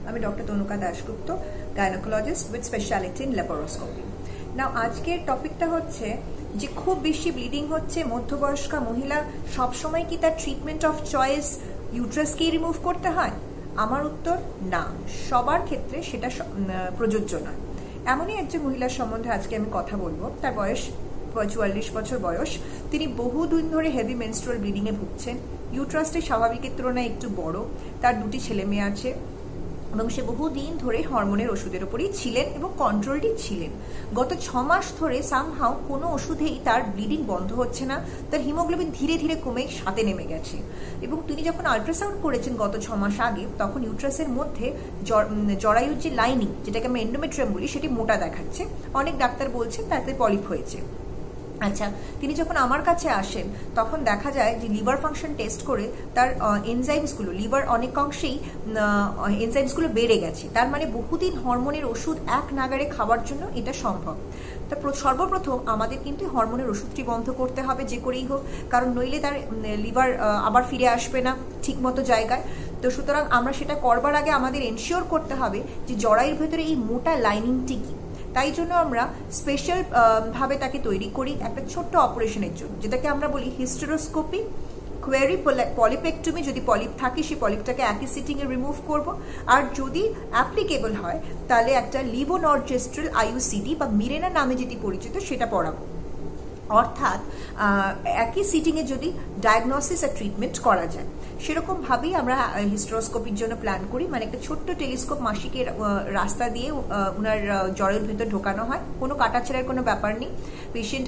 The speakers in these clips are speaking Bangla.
আমি doctor Tanuka Dasgupta, gynaecologist with speciality in laparoscopy. Now আজকের টপিকটা হচ্ছে যে খুব বেশি ব্লিডিং হচ্ছে, মধ্যবয়স্কা মহিলা সবসময় কি তার ট্রিটমেন্ট অফ চয়েস ইউট্রাসকেই রিমুভ করতে হয়? আমার উত্তর না, সবার ক্ষেত্রে সেটা প্রযোজ্য নয়। এমনই একজন মহিলার সম্বন্ধে আজকে আমি কথা বলবো। তার বয়স 44 বছর বয়স। তিনি বহুদিন ধরে হেভি মেনস্ট্রুয়াল ব্লিডিং এ ভুগছেন। ইউট্রাসটি স্বাভাবিকের তুলনায় একটু বড়। তার 2টি ছেলে মেয়ে আছে এবং সে বহুদিন ধরে হরমোনের ওষুধের উপরেই ছিলেন এবং কন্ট্রোলটি ছিলেন। গত 6 মাস ধরে সামহাও কোনো ওষুধেই তার ব্লিডিং বন্ধ হচ্ছে না। তার হিমোগ্লোবিন ধীরে ধীরে কমে 7-এ নেমে গেছে এবং তিনি যখন আল্ট্রাসাউন্ড করেছেন গত 6 মাস আগে, তখন ইউট্রাসের মধ্যে জরায়ুর যে লাইনিং, যেটাকে আমরা এন্ডোমেট্রিয়াম বলি, সেটি মোটা দেখাচ্ছে। অনেক ডাক্তার বলছেন তাতে পলিপ হয়েছে। আচ্ছা, তিনি যখন আমার কাছে আসেন তখন দেখা যায় যে লিভার ফাংশন টেস্ট করে তার এনজাইমসগুলো, লিভার অনেকাংশেই এনজাইমসগুলো বেড়ে গেছে। তার মানে বহুদিন হরমোনের ওষুধ এক নাগারে খাওয়ার জন্য এটা সম্ভব। তা সর্বপ্রথম আমাদের কিন্তু হরমোনের ওষুধটি বন্ধ করতে হবে যে করেই হোক, কারণ নইলে তার লিভার আবার ফিরে আসবে না ঠিকমতো জায়গায়। তো সুতরাং আমরা সেটা করবার আগে আমাদের এনশিওর করতে হবে যে জরায়ুর ভেতরে এই মোটা লাইনিংটি কি। তাই জন্য আমরা স্পেশাল ভাবে তাকে তৈরি করি একটা ছোট্ট অপারেশনের জন্য, যেটাকে আমরা বলি হিস্টেরোস্কোপি কোয়ারি পলিপেক্টমি। যদি পলিপ থাকে সেই পলিপটাকে একই সিটিং এ রিমুভ করব, আর যদি অ্যাপ্লিকেবল হয় তাহলে একটা লিভোনর্জেস্ট্রাল আইইউসিডি বা মিরেনা নামে যেটি পরিচিত সেটা পড়াবো। অর্থাৎ একই সিটিং এ যদি ডায়াগনোসিস আর ট্রিটমেন্ট করা যায়, সেরকম ভাবেই আমরা হিস্টেরোস্কোপির জন্য প্ল্যান করি। মানে একটা ছোট্ট টেলিস্কোপ মাসিকের রাস্তা দিয়ে ওনার জরায়ুর ভেতর ঢোকানো হয়। কোনো কাটাছেড়ার কোনো ব্যাপার নেই। পেশেন্ট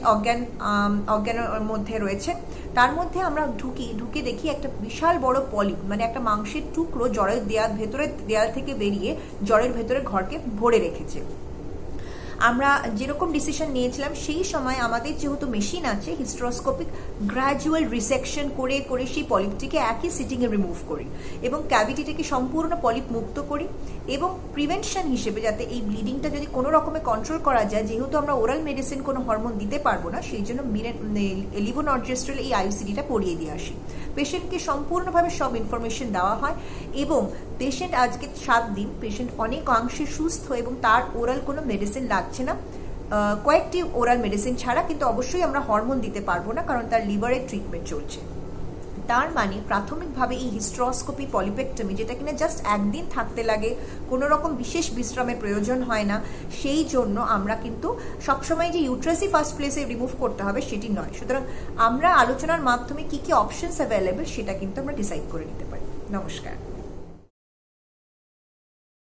অজ্ঞানের মধ্যে রয়েছে, তার মধ্যে আমরা ঢুকে দেখি একটা বিশাল বড় পলিপ, মানে একটা মাংসের টুকরো জরায়ুর দেয়াল থেকে বেরিয়ে জরায়ুর ভেতরে ঘরকে ভরে রেখেছে। আমরা যেরকম ডিসিশন নিয়েছিলাম সেই সময় আমাদের যেহেতু মেশিন আছে, হিস্টেরোস্কোপিক গ্র্যাজুয়াল রিসেকশন করে করে সেই পলিপটিকে একই সিটিং এ রিমুভ করি এবং ক্যাভিটিটাকে সম্পূর্ণ পলিপ মুক্ত করি। এবং প্রিভেনশন হিসেবে যাতে এই ব্লিডিংটা যদি কোনো রকমে কন্ট্রোল করা যায়, যেহেতু আমরা ওরাল মেডিসিন কোনো হরমোন দিতে পারবো না, সেই জন্য লিভোনর্জেস্ট্রাল এই আইইউসিডিটা পরিয়ে দিয়ে আসি। পেশেন্টকে সম্পূর্ণভাবে সব ইনফরমেশন দেওয়া হয় এবং পেশেন্ট আজকে 7 দিন পেশেন্ট অনেক অংশে সুস্থ এবং তার ওরাল কোনো মেডিসিন লাগছে না, কয়েকটি ওরাল মেডিসিন ছাড়া। কিন্তু অবশ্যই আমরা হরমোন দিতে পারবো না, কারণ তার লিভারের ট্রিটমেন্ট চলছে। তার মানে প্রাথমিকভাবে এই হিস্টেরোস্কোপি পলিপেক্টমি, যেটা কিনা জাস্ট একদিন থাকতে লাগে, কোনো রকম বিশেষ বিশ্রামের প্রয়োজন হয় না, সেই জন্য আমরা কিন্তু সবসময় যে ইউট্রাসই ফার্স্ট প্লেসে রিমুভ করতে হবে সেটি নয়। সুতরাং আমরা আলোচনার মাধ্যমে কি কি অপশনস অ্যাভেলেবল সেটা কিন্তু আমরা ডিসাইড করে নিতে পারি। নমস্কার।